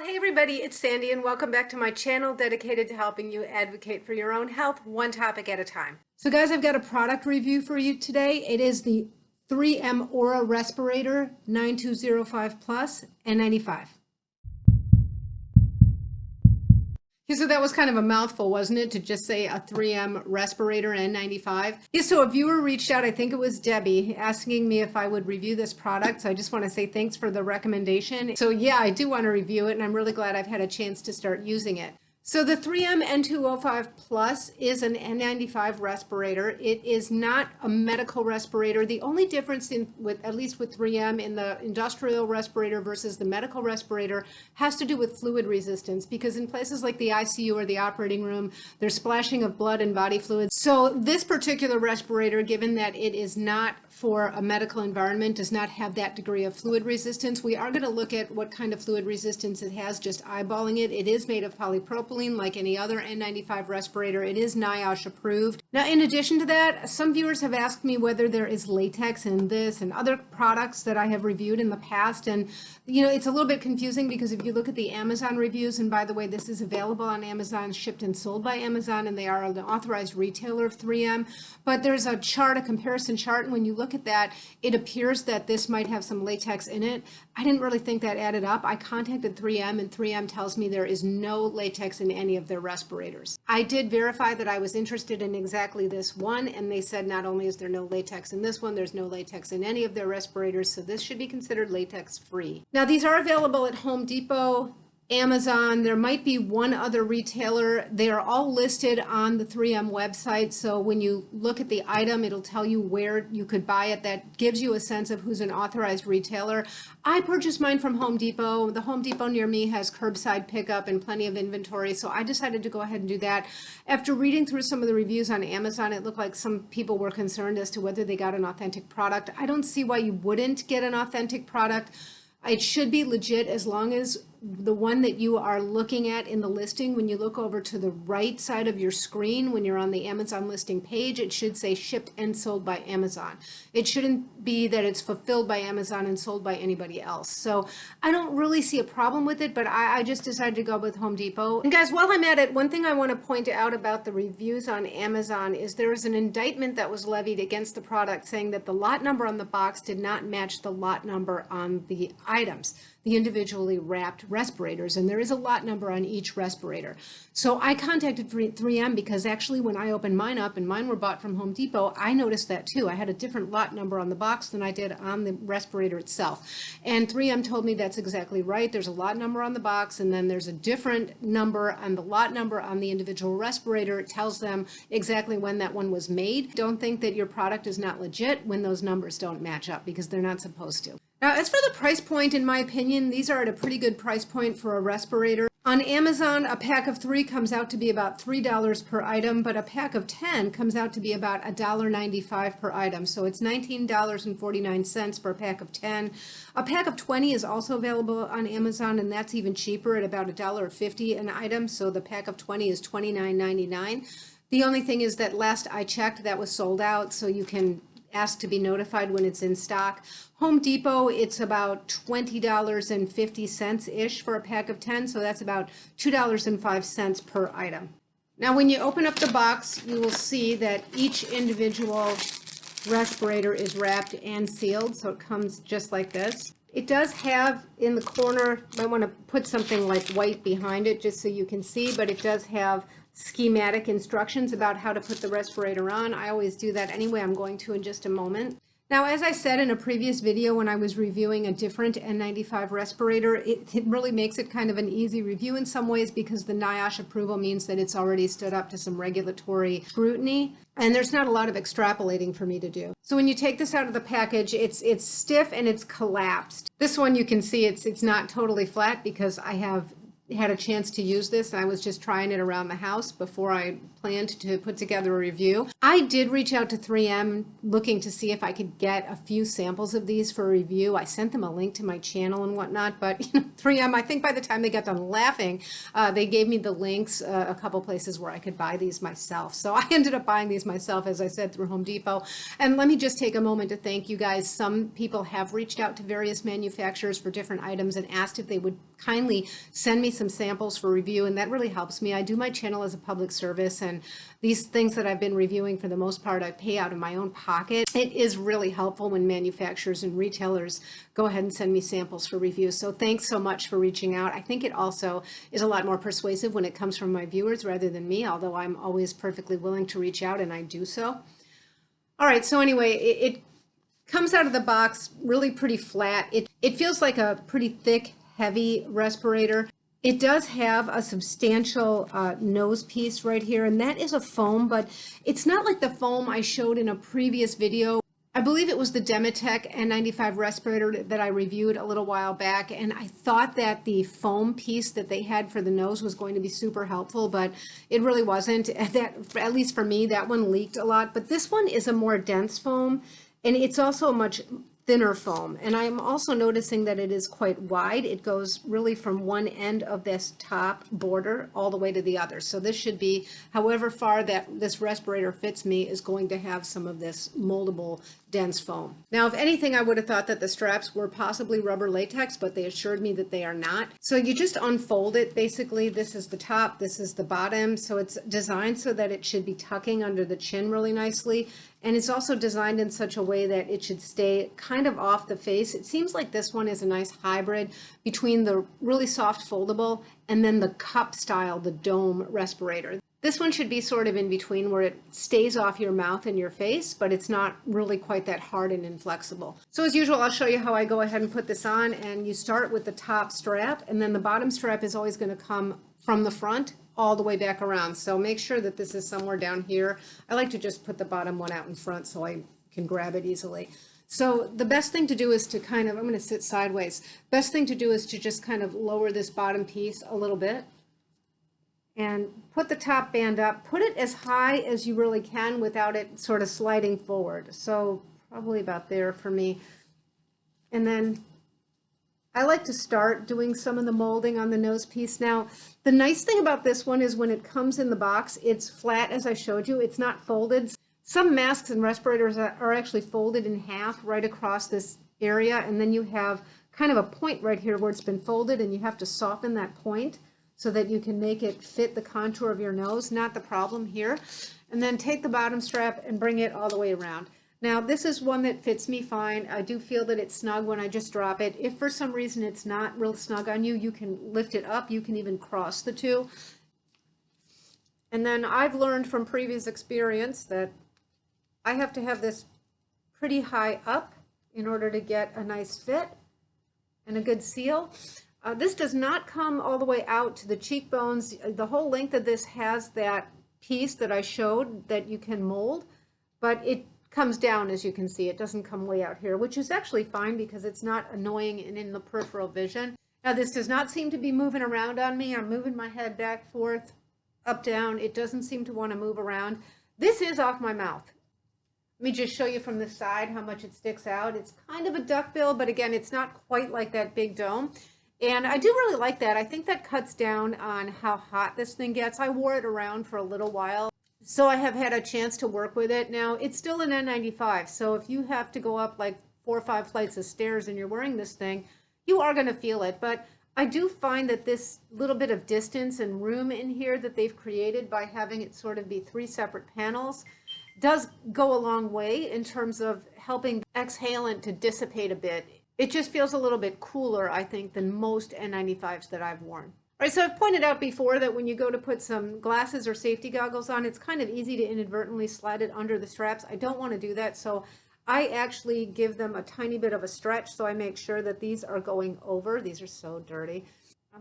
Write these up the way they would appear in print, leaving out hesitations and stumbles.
Hey everybody, it's Sandy and welcome back to my channel dedicated to helping you advocate for your own health one topic at a time. So guys, I've got a product review for you today. It is the 3M Aura Respirator 9205 Plus N95. Yeah, so that was kind of a mouthful, wasn't it, to just say a 3M respirator N95? Yeah, so a viewer reached out, I think it was Debbie, asking me if I would review this product. So I just want to say thanks for the recommendation. So yeah, I do want to review it, and I'm really glad I've had a chance to start using it. So the 3M N205 Plus is an N95 respirator. It is not a medical respirator. The only difference at least with 3M in the industrial respirator versus the medical respirator has to do with fluid resistance, because in places like the ICU or the operating room, there's splashing of blood and body fluids. So this particular respirator, given that it is not for a medical environment, does not have that degree of fluid resistance. We are going to look at what kind of fluid resistance it has, just eyeballing it. It is made of polypropylene like any other N95 respirator. It is NIOSH approved. Now, in addition to that, some viewers have asked me whether there is latex in this and other products that I have reviewed in the past. And, you know, it's a little bit confusing because if you look at the Amazon reviews, and by the way, this is available on Amazon, shipped and sold by Amazon, and they are an authorized retailer of 3M. But there's a chart, a comparison chart, and when you look at that, it appears that this might have some latex in it. I didn't really think that added up. I contacted 3M, and 3M tells me there is no latex in any of their respirators. I did verify that I was interested in exactly this one, and they said not only is there no latex in this one, there's no latex in any of their respirators, so this should be considered latex free. Now, these are available at Home Depot, Amazon. There might be one other retailer. They are all listed on the 3M website, so when you look at the item, it'll tell you where you could buy it. That gives you a sense of who's an authorized retailer. I purchased mine from Home Depot. The Home Depot near me has curbside pickup and plenty of inventory, so I decided to go ahead and do that. After reading through some of the reviews on Amazon, it looked like some people were concerned as to whether they got an authentic product. I don't see why you wouldn't get an authentic product. It should be legit as long as the one that you are looking at in the listing, when you look over to the right side of your screen, when you're on the Amazon listing page, it should say shipped and sold by Amazon. It shouldn't be that it's fulfilled by Amazon and sold by anybody else. So I don't really see a problem with it, but I just decided to go with Home Depot. And guys, while I'm at it, one thing I want to point out about the reviews on Amazon is there is an indictment that was levied against the product saying that the lot number on the box did not match the lot number on the items, the individually wrapped respirators, and there is a lot number on each respirator. So I contacted 3M because actually when I opened mine up, and mine were bought from Home Depot, I noticed that too. I had a different lot number on the box than I did on the respirator itself. And 3M told me that's exactly right. There's a lot number on the box, and then there's a different number on the lot number on the individual respirator. It tells them exactly when that one was made. Don't think that your product is not legit when those numbers don't match up, because they're not supposed to. Now, as for the price point, in my opinion, these are at a pretty good price point for a respirator. On Amazon, a pack of 3 comes out to be about $3 per item, but a pack of 10 comes out to be about $1.95 per item. So it's $19.49 for a pack of 10. A pack of 20 is also available on Amazon, and that's even cheaper at about $1.50 an item. So the pack of 20 is $29.99. The only thing is that last I checked, that was sold out, so you can ask to be notified when it's in stock. Home Depot, it's about $20.50-ish for a pack of 10, so that's about $2.05 per item. Now, when you open up the box, you will see that each individual respirator is wrapped and sealed, so it comes just like this. It does have in the corner, I want to put something like white behind it just so you can see, but it does have schematic instructions about how to put the respirator on. I always do that anyway. I'm going to in just a moment. Now, as I said in a previous video when I was reviewing a different N95 respirator, it really makes it kind of an easy review in some ways, because the NIOSH approval means that it's already stood up to some regulatory scrutiny, and there's not a lot of extrapolating for me to do. So when you take this out of the package, it's stiff and it's collapsed. This one, you can see it's not totally flat because I have had a chance to use this. I was just trying it around the house before I planned to put together a review. I did reach out to 3M looking to see if I could get a few samples of these for a review. I sent them a link to my channel and whatnot, but 3M, I think by the time they got done laughing, they gave me the links, a couple places where I could buy these myself. So I ended up buying these myself, as I said, through Home Depot. And let me just take a moment to thank you guys. Some people have reached out to various manufacturers for different items and asked if they would kindly send me some samples for review, and that really helps me. I do my channel as a public service, and these things that I've been reviewing, for the most part, I pay out of my own pocket. It is really helpful when manufacturers and retailers go ahead and send me samples for review. So thanks so much for reaching out. I think it also is a lot more persuasive when it comes from my viewers rather than me, although I'm always perfectly willing to reach out, and I do so. All right, so anyway, it comes out of the box really pretty flat. It feels like a pretty thick, heavy respirator. It does have a substantial nose piece right here, and that is a foam, but it's not like the foam I showed in a previous video. I believe it was the Dematec N95 respirator that I reviewed a little while back, and I thought that the foam piece that they had for the nose was going to be super helpful, but it really wasn't. At least for me, that one leaked a lot, but this one is a more dense foam, and it's also a much thinner foam. And I'm also noticing that it is quite wide. It goes really from one end of this top border all the way to the other. So this should be, however far that this respirator fits me, is going to have some of this moldable dense foam. Now, if anything, I would have thought that the straps were possibly rubber latex, but they assured me that they are not. So you just unfold it. Basically, this is the top, this is the bottom. So it's designed so that it should be tucking under the chin really nicely. And it's also designed in such a way that it should stay kind of off the face. It seems like this one is a nice hybrid between the really soft foldable and then the cup style, the dome respirator. This one should be sort of in between, where it stays off your mouth and your face, but it's not really quite that hard and inflexible. So as usual, I'll show you how I go ahead and put this on. And you start with the top strap, and then the bottom strap is always going to come from the front all the way back around. So make sure that this is somewhere down here. I like to just put the bottom one out in front so I can grab it easily. So the best thing to do is to kind of, I'm going to sit sideways. Best thing to do is to just kind of lower this bottom piece a little bit and put the top band up. Put it as high as you really can without it sort of sliding forward. So probably about there for me. And then I like to start doing some of the molding on the nose piece. Now, the nice thing about this one is when it comes in the box, it's flat as I showed you. It's not folded. Some masks and respirators are actually folded in half right across this area, and then you have kind of a point right here where it's been folded, and you have to soften that point so that you can make it fit the contour of your nose. Not the problem here. And then take the bottom strap and bring it all the way around. Now, this is one that fits me fine. I do feel that it's snug when I just drop it. If for some reason it's not real snug on you, you can lift it up. You can even cross the two. And then I've learned from previous experience that I have to have this pretty high up in order to get a nice fit and a good seal. This does not come all the way out to the cheekbones. The whole length of this has that piece that I showed that you can mold, but it comes down, as you can see. It doesn't come way out here, which is actually fine because it's not annoying and in the peripheral vision. Now, this does not seem to be moving around on me. I'm moving my head back, forth, up, down. It doesn't seem to want to move around. This is off my mouth. Let me just show you from the side how much it sticks out. It's kind of a duckbill, but again, it's not quite like that big dome. And I do really like that. I think that cuts down on how hot this thing gets. I wore it around for a little while, so I have had a chance to work with it. Now, it's still an N95, so if you have to go up like 4 or 5 flights of stairs and you're wearing this thing, you are going to feel it. But I do find that this little bit of distance and room in here that they've created by having it sort of be 3 separate panels does go a long way in terms of helping the exhalant to dissipate a bit. It just feels a little bit cooler, I think, than most N95s that I've worn. All right, so I've pointed out before that when you go to put some glasses or safety goggles on, it's kind of easy to inadvertently slide it under the straps. I don't want to do that, so I actually give them a tiny bit of a stretch, so I make sure that these are going over. These are so dirty.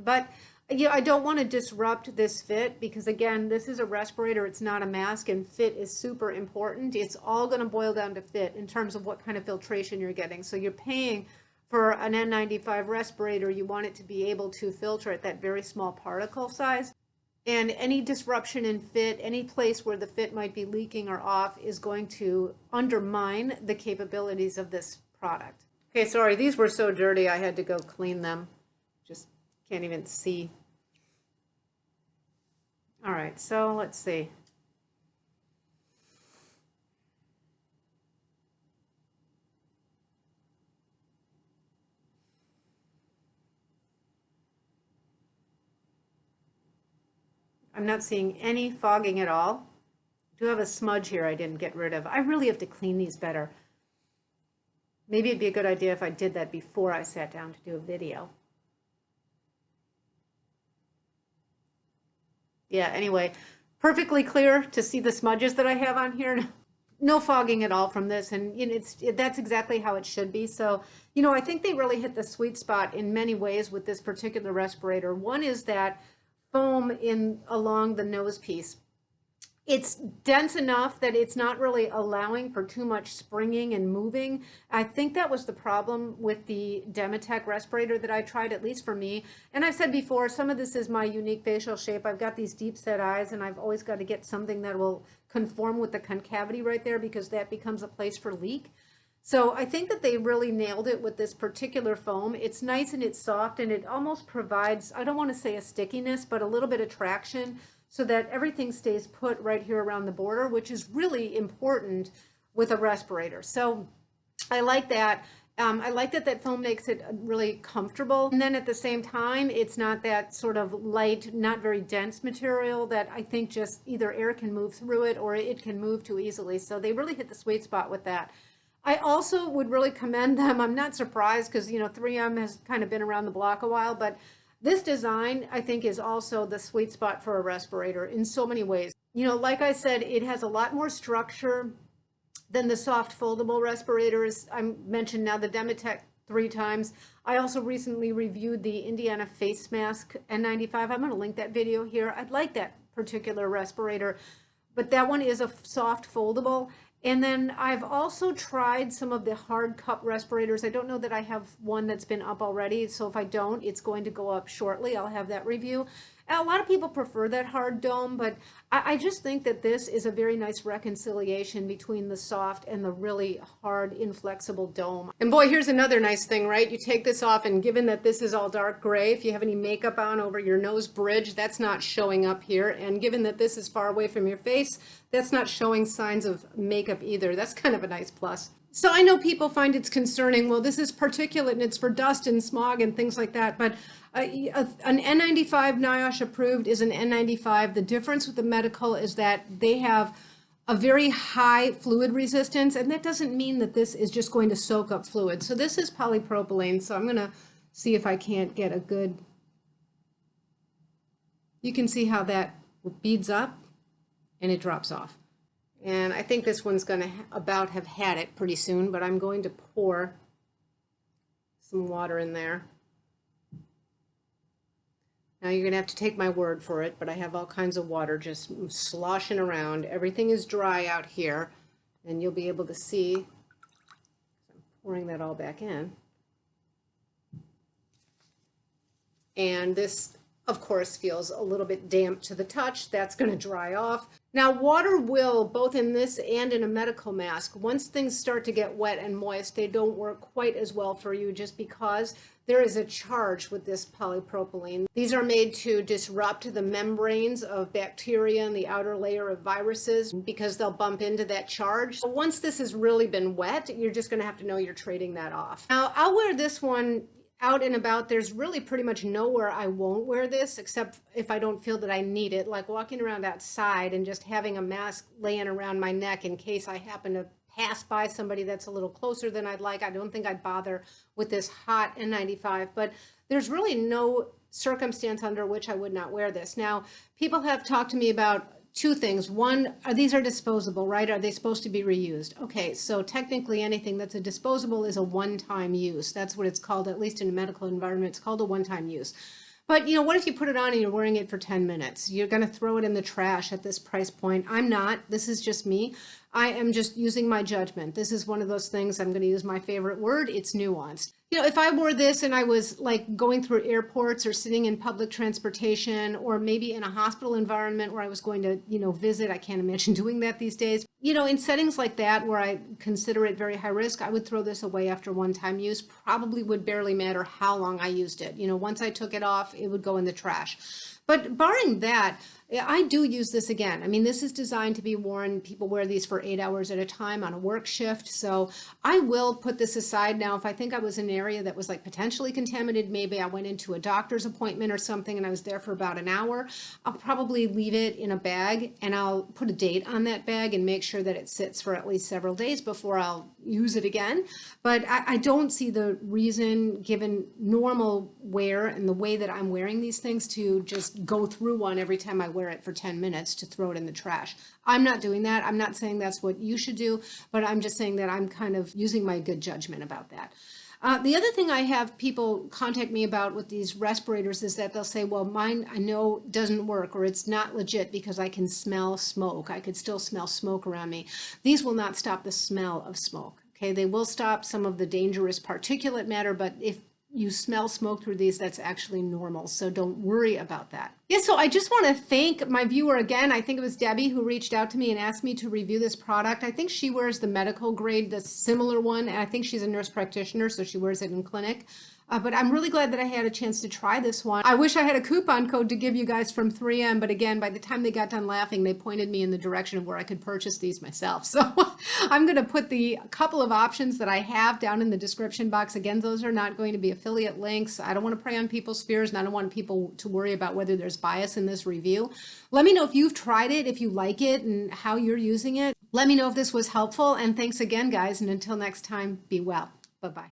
But I don't want to disrupt this fit because, again, this is a respirator. It's not a mask, and fit is super important. It's all going to boil down to fit in terms of what kind of filtration you're getting. So you're paying for an N95 respirator. You want it to be able to filter at that very small particle size. And any disruption in fit, any place where the fit might be leaking or off is going to undermine the capabilities of this product. Okay, sorry, these were so dirty I had to go clean them. Just can't even see. All right, so let's see. I'm not seeing any fogging at all. I do have a smudge here I didn't get rid of. I really have to clean these better. Maybe it'd be a good idea if I did that before I sat down to do a video. Yeah, anyway, perfectly clear to see the smudges that I have on here. No fogging at all from this, and you know, that's exactly how it should be. So, you know, I think they really hit the sweet spot in many ways with this particular respirator. One is that foam along the nose piece. It's dense enough that it's not really allowing for too much springing and moving. I think that was the problem with the Dematec respirator that I tried, at least for me. And I've said before, some of this is my unique facial shape. I've got these deep set eyes, and I've always got to get something that will conform with the concavity right there, because that becomes a place for leak. So I think that they really nailed it with this particular foam. It's nice and it's soft, and it almost provides, I don't want to say a stickiness, but a little bit of traction, so that everything stays put right here around the border, which is really important with a respirator. So I like that. I like that that foam makes it really comfortable. And then at the same time, it's not that sort of light, not very dense material that I think just either air can move through it or it can move too easily. So they really hit the sweet spot with that. I also would really commend them. I'm not surprised because, you know, 3M has kind of been around the block a while, but this design, I think, is also the sweet spot for a respirator in so many ways. You know, like I said, it has a lot more structure than the soft foldable respirators. I mentioned now the Dematec 3 times. I also recently reviewed the Indiana face mask N95. I'm going to link that video here. I'd like that particular respirator, but that one is a soft foldable. And then I've also tried some of the hard cup respirators. I don't know that I have one that's been up already, so if I don't, it's going to go up shortly. I'll have that review. A lot of people prefer that hard dome, but I just think that this is a very nice reconciliation between the soft and the really hard, inflexible dome. And boy, here's another nice thing, right? You take this off, and given that this is all dark gray, if you have any makeup on over your nose bridge, that's not showing up here. And given that this is far away from your face, that's not showing signs of makeup either. That's kind of a nice plus. So I know people find it's concerning, well, this is particulate and it's for dust and smog and things like that, but an N95 NIOSH approved is an N95. The difference with the medical is that they have a very high fluid resistance, and that doesn't mean that this is just going to soak up fluid. So this is polypropylene, so I'm going to see if I can't get a good, you can see how that beads up and it drops off. And I think this one's going to about have had it pretty soon, but I'm going to pour some water in there. Now you're going to have to take my word for it, but I have all kinds of water just sloshing around. Everything is dry out here, and you'll be able to see. I'm pouring that all back in. And this, of course, feels a little bit damp to the touch. That's going to dry off. Now, water will, both in this and in a medical mask, once things start to get wet and moist, they don't work quite as well for you, just because there is a charge with this polypropylene. These are made to disrupt the membranes of bacteria and the outer layer of viruses, because they'll bump into that charge. So once this has really been wet, you're just going to have to know you're trading that off. Now, I'll wear this one out and about. There's really pretty much nowhere I won't wear this, except if I don't feel that I need it, like walking around outside and just having a mask laying around my neck in case I happen to pass by somebody that's a little closer than I'd like. I don't think I'd bother with this hot N95, but there's really no circumstance under which I would not wear this. Now, people have talked to me about two things. One, these are disposable, right? Are they supposed to be reused? Okay, so technically anything that's a disposable is a one-time use. That's what it's called, at least in a medical environment. It's called a one-time use. But, you know, what if you put it on and you're wearing it for 10 minutes? You're going to throw it in the trash at this price point. I'm not. This is just me. I am just using my judgment. This is one of those things, I'm going to use my favorite word, it's nuanced. If I wore this and I was like going through airports or sitting in public transportation or maybe in a hospital environment where I was going to, visit, I can't imagine doing that these days. In settings like that where I consider it very high risk, I would throw this away after one-time use. Probably would barely matter how long I used it. Once I took it off, it would go in the trash. But barring that, I do use this again. I mean, this is designed to be worn. People wear these for 8 hours at a time on a work shift. So I will put this aside now. If I think I was in an area that was like potentially contaminated, maybe I went into a doctor's appointment or something and I was there for about an hour, I'll probably leave it in a bag and I'll put a date on that bag and make sure that it sits for at least several days before I'll use it again. But I don't see the reason, given normal wear and the way that I'm wearing these things, to just go through one every time I wear it for 10 minutes to throw it in the trash. I'm not doing that. I'm not saying that's what you should do, but I'm just saying that I'm kind of using my good judgment about that. The other thing I have people contact me about with these respirators is that they'll say, well, mine I know doesn't work, or it's not legit because I can smell smoke. I could still smell smoke around me. These will not stop the smell of smoke. Okay, they will stop some of the dangerous particulate matter, but if you smell smoke through these, that's actually normal. So don't worry about that. Yeah, so I just want to thank my viewer again. I think it was Debbie who reached out to me and asked me to review this product. I think she wears the medical grade, the similar one. And I think she's a nurse practitioner, so she wears it in clinic. But I'm really glad that I had a chance to try this one. I wish I had a coupon code to give you guys from 3M, but again, by the time they got done laughing, they pointed me in the direction of where I could purchase these myself. So I'm going to put the couple of options that I have down in the description box. Again, those are not going to be affiliate links. I don't want to prey on people's fears, and I don't want people to worry about whether there's bias in this review. Let me know if you've tried it, if you like it, and how you're using it. Let me know if this was helpful, and thanks again, guys, and until next time, be well. Bye-bye.